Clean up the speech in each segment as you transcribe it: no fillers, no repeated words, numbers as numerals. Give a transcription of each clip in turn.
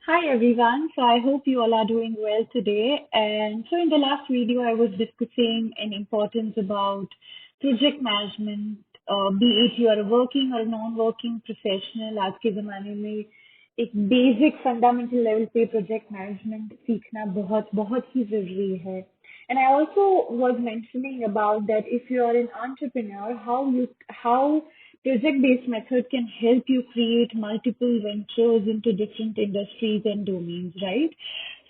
Hi everyone. So I hope you all are doing well today. And so in the last video, I was discussing an importance about project management, be it you are a working or a non-working professional. आज के ज़माने में एक basic fundamental level पे project management सीखना बहुत बहुत ही जरूरी है. And I also was mentioning about that if you are an entrepreneur, how project-based method can help you create multiple ventures into different industries and domains, right?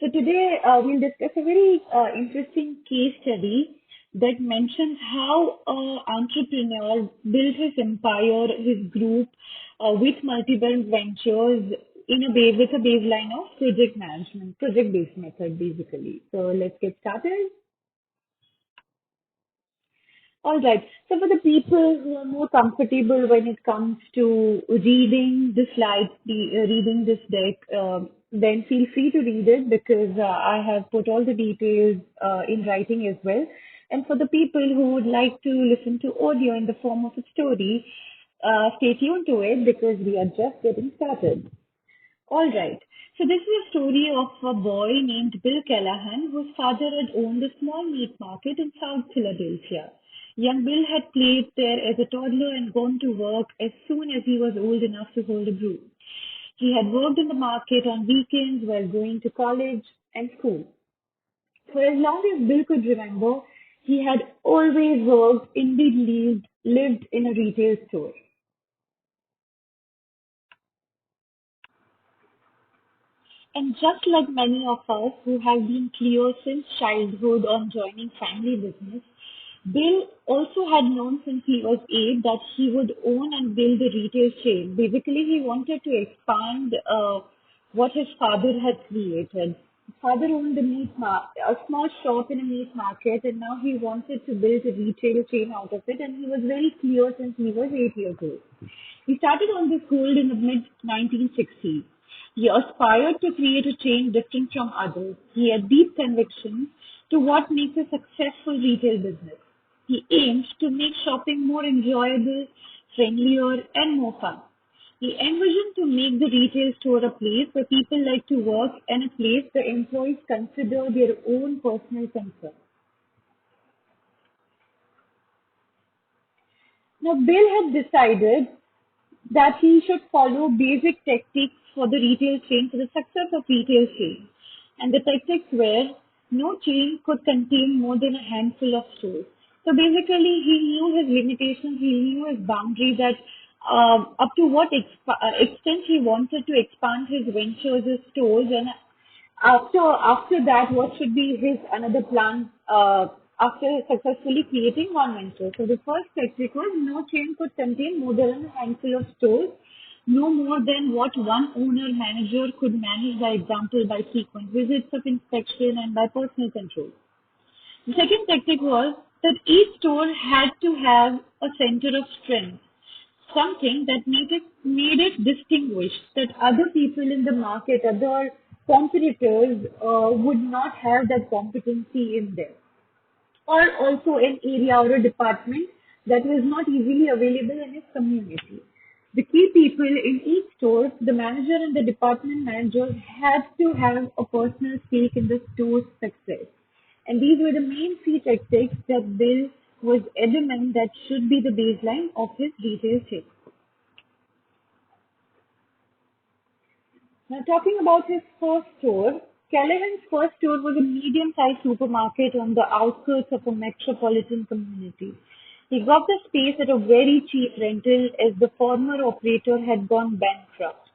So today we'll discuss a very interesting case study that mentions how an entrepreneur built his empire, his group, with multiple ventures with a baseline of project management, project-based method basically. So let's get started. All right. So for the people who are more comfortable when it comes to reading the slides, reading this deck, then feel free to read it because I have put all the details in writing as well. And for the people who would like to listen to audio in the form of a story, stay tuned to it because we are just getting started. All right. So this is a story of a boy named Bill Callahan whose father had owned a small meat market in South Philadelphia. Young Bill had played there as a toddler and gone to work as soon as he was old enough to hold a broom. He had worked in the market on weekends while going to college and school. For as long as Bill could remember, he had always worked, indeed lived in a retail store. And just like many of us who have been clear since childhood on joining family business, Bill also had known since he was 8 that he would own and build a retail chain. Basically, he wanted to expand what his father had created. His father owned a small shop in a meat market, and now he wanted to build a retail chain out of it, and he was very clear since he was 8 years old. He started on this goal in the mid 1960s. He aspired to create a chain different from others. He had deep convictions to what makes a successful retail business. He aimed to make shopping more enjoyable, friendlier, and more fun. He envisioned to make the retail store a place where people like to work and a place where employees consider their own personal concern. Now, Bill had decided that he should follow basic tactics for the retail chain, for the success of retail chain. And the tactics were no chain could contain more than a handful of stores. So basically, he knew his limitations, he knew his boundary that up to what extent he wanted to expand his ventures, his stores, and after that, what should be his another plan after successfully creating one venture? So the first tactic was no chain could contain more than a handful of stores, no more than what one owner manager could manage, by example, by frequent visits of inspection and by personal control. The second tactic was that each store had to have a center of strength, something that made it distinguished, that other people in the market, other competitors would not have that competency in them, or also an area or a department that was not easily available in his community. The key people in each store, the manager and the department manager, had to have a personal stake in the store's success. And these were the main three tactics that Bill was adamant that should be the baseline of his retail chain. Now, talking about his first store, Callahan's first store was a medium-sized supermarket on the outskirts of a metropolitan community. He got the space at a very cheap rental as the former operator had gone bankrupt.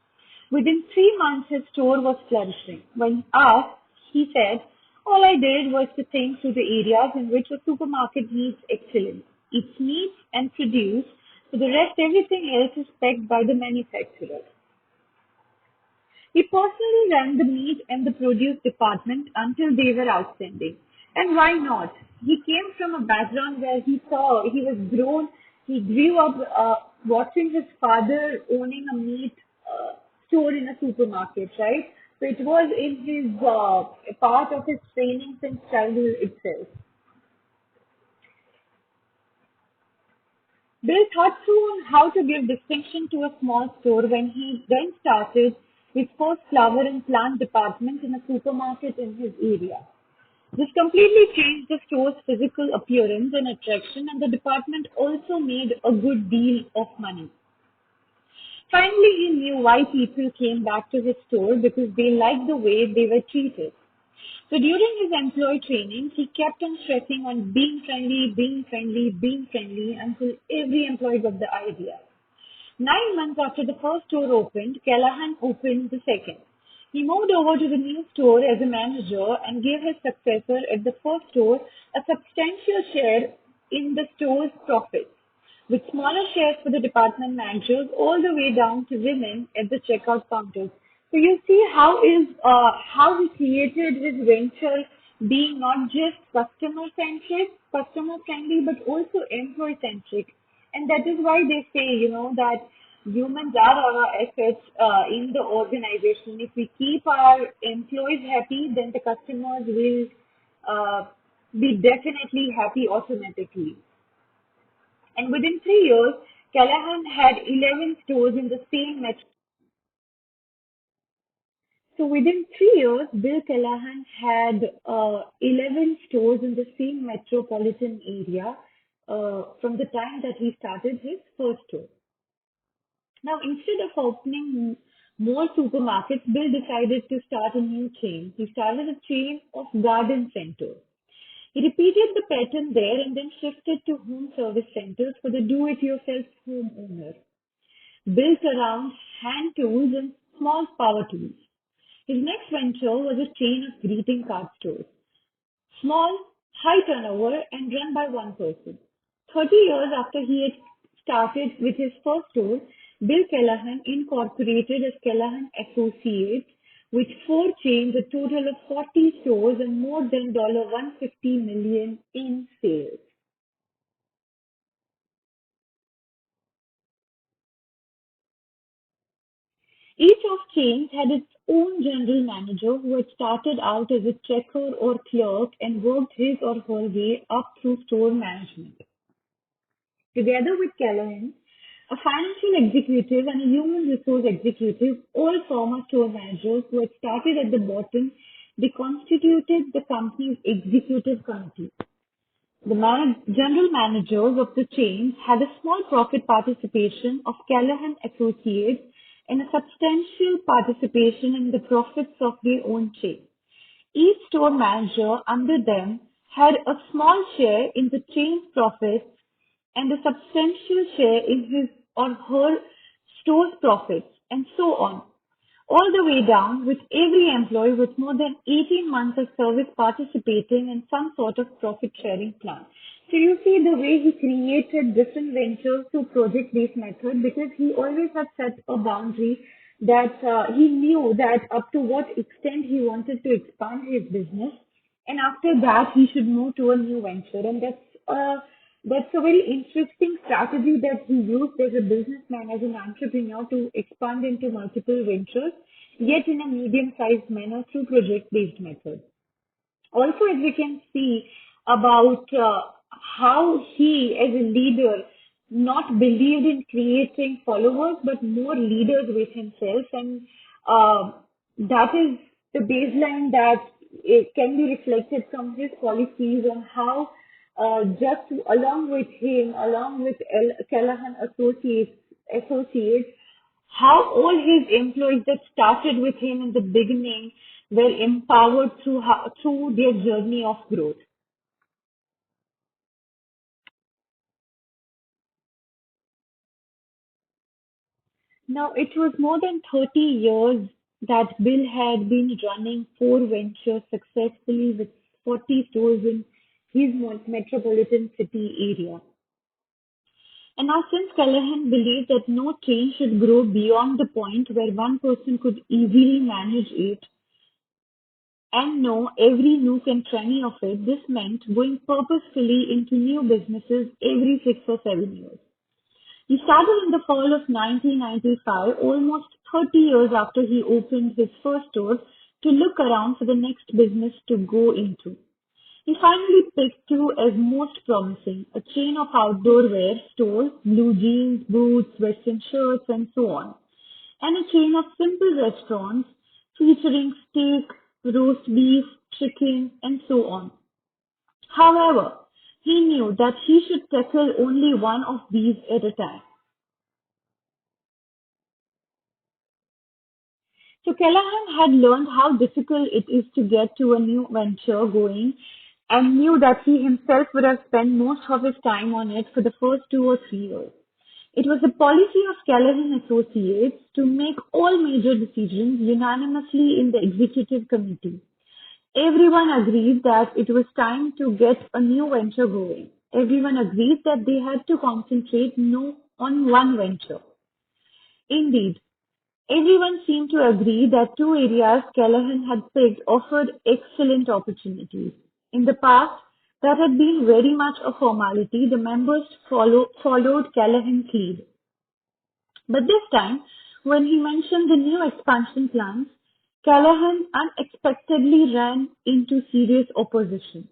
Within 3 months, his store was flourishing. When asked, he said, all I did was to think through the areas in which a supermarket needs excellence. It needs and produce. For the rest, everything else is pegged by the manufacturer. He personally ran the meat and the produce department until they were outstanding. And why not? He came from a background where he was grown, he grew up watching his father owning a meat store in a supermarket, right? So it was in his part of his training since childhood itself. Bill thought through on how to give distinction to a small store when he then started his first flower and plant department in a supermarket in his area. This completely changed the store's physical appearance and attraction, and the department also made a good deal of money. Finally, he knew why people came back to his store because they liked the way they were treated. So during his employee training, he kept on stressing on being friendly, being friendly, being friendly until every employee got the idea. 9 months after the first store opened, Callahan opened the second. He moved over to the new store as a manager and gave his successor at the first store a substantial share in the store's profits, with smaller shares for the department managers all the way down to women at the checkout counters. So you see how he created his venture being not just customer centric, customer friendly, but also employee centric. And that is why they say, that humans are our assets in the organization. If we keep our employees happy, then the customers will be definitely happy automatically. And within 3 years, Callahan had 11 stores in the same metro. So within 3 years, Bill Callahan had 11 stores in the same metropolitan area from the time that he started his first store. Now, instead of opening more supermarkets, Bill decided to start a new chain. He started a chain of garden centers. He repeated the pattern there and then shifted to home service centers for the do-it-yourself homeowner, built around hand tools and small power tools. His next venture was a chain of greeting card stores. Small, high turnover, and run by one person. 30 years after he had started with his first store, Bill Callahan incorporated as Callahan Associates, with four chains, a total of 40 stores, and more than $150 million in sales. Each of chains had its own general manager who had started out as a checker or clerk and worked his or her way up through store management. Together with Callahan, a financial executive and a human resource executive, all former store managers who had started at the bottom, they constituted the company's executive committee. The general managers of the chain had a small profit participation of Callahan Associates and a substantial participation in the profits of their own chain. Each store manager under them had a small share in the chain's profits and a substantial share in his or her store's profits, and so on, all the way down with every employee with more than 18 months of service participating in some sort of profit sharing plan. So you see the way he created different ventures through project-based method, because he always had set a boundary that he knew that up to what extent he wanted to expand his business, and after that he should move to a new venture. And that's a very interesting strategy that he used as a businessman, as an entrepreneur, to expand into multiple ventures, yet in a medium-sized manner through project-based methods. Also, as we can see about how he, as a leader, not believed in creating followers, but more leaders with himself, and uh, that is the baseline that it can be reflected from his policies on how just along with him, along with Callahan Associates, how all his employees that started with him in the beginning were empowered through their journey of growth. Now, it was more than 30 years that Bill had been running four ventures successfully with 40 stores in his metropolitan city area. And now, since Callahan believed that no chain should grow beyond the point where one person could easily manage it and know every nook and cranny of it, this meant going purposefully into new businesses every 6 or 7 years. He started in the fall of 1995, almost 30 years after he opened his first store, to look around for the next business to go into. He finally picked two as most promising, a chain of outdoor wear stores, blue jeans, boots, western shirts, and so on. and a chain of simple restaurants featuring steak, roast beef, chicken, and so on. However, he knew that he should tackle only one of these at a time. So Callahan had learned how difficult it is to get to a new venture going and knew that he himself would have spent most of his time on it for the first 2 or 3 years. It was the policy of Callahan Associates to make all major decisions unanimously in the executive committee. Everyone agreed that it was time to get a new venture going. Everyone agreed that they had to concentrate no on one venture. Indeed, everyone seemed to agree that two areas Callahan had picked offered excellent opportunities. In the past, that had been very much a formality. The members followed Callahan's lead. But this time, when he mentioned the new expansion plans, Callahan unexpectedly ran into serious opposition.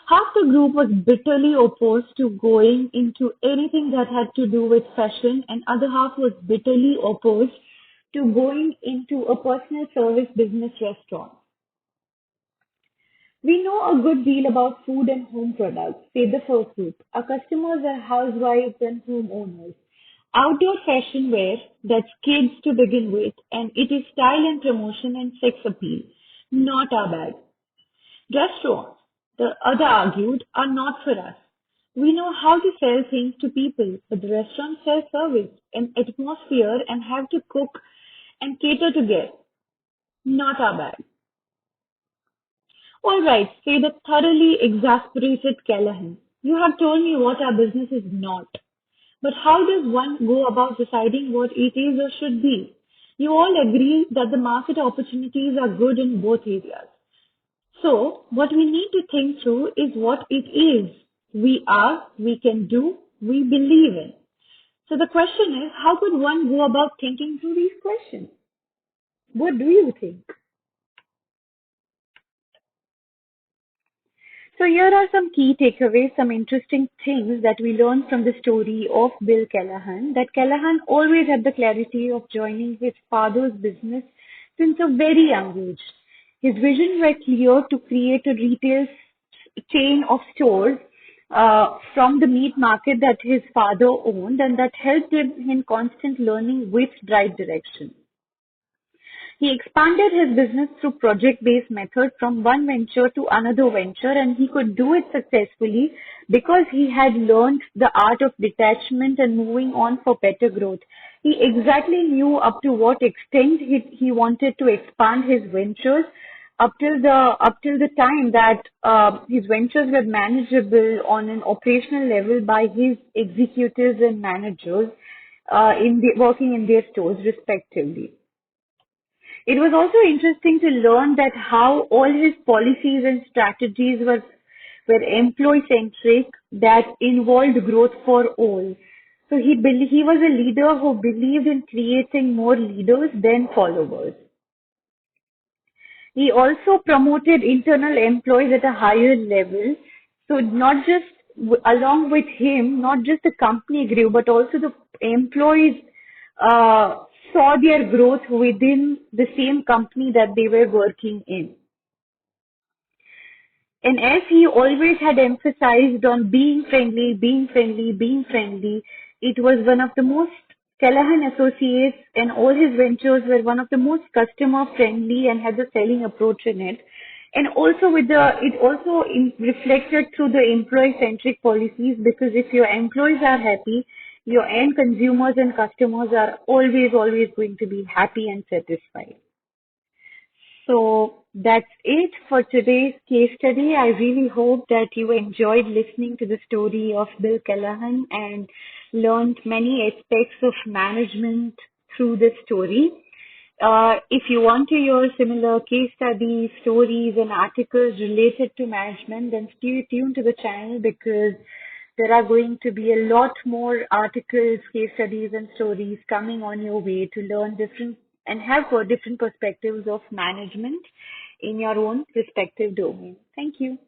Half the group was bitterly opposed to going into anything that had to do with fashion, and other half was bitterly opposed to going into a personal service business restaurant. We know a good deal about food and home products, said the first group. Our customers are housewives and homeowners. Outdoor fashion wear, that's kids to begin with, and it is style and promotion and sex appeal. Not our bag. Restaurants, the other argued, are not for us. We know how to sell things to people, but the restaurants sell service and atmosphere and have to cook and cater to guests. Not our bag. All right, say the thoroughly exasperated Callahan. You have told me what our business is not. But how does one go about deciding what it is or should be? You all agree that the market opportunities are good in both areas. So, what we need to think through is what it is we are, we can do, we believe in. So the question is, how could one go about thinking through these questions? What do you think? So here are some key takeaways, some interesting things that we learned from the story of Bill Callahan. That Callahan always had the clarity of joining his father's business since a very young age. His vision were clear to create a retail chain of stores from the meat market that his father owned, and that helped him in constant learning which right direction. He expanded his business through project-based method from one venture to another venture, and he could do it successfully because he had learned the art of detachment and moving on for better growth. He exactly knew up to what extent he wanted to expand his ventures up till the time that his ventures were manageable on an operational level by his executives and managers working in their stores respectively. It was also interesting to learn that how all his policies and strategies were employee centric that involved growth for all. So he was a leader who believed in creating more leaders than followers. He also promoted internal employees at a higher level. So not just along with him, not just the company grew, but also the employees saw their growth within the same company that they were working in. And as he always had emphasized on being friendly, being friendly, being friendly, it was one of the most, Callahan Associates and all his ventures were one of the most customer friendly and had the selling approach in it. And also it also reflected through the employee centric policies, because if your employees are happy, your end consumers and customers are always going to be happy and satisfied. So that's it for today's case study. I really hope that you enjoyed listening to the story of Bill Callahan and learned many aspects of management through this story. If you want to hear similar case studies, stories, and articles related to management, then stay tuned to the channel, because there are going to be a lot more articles, case studies, and stories coming on your way to learn different and have different perspectives of management in your own respective domain. Thank you.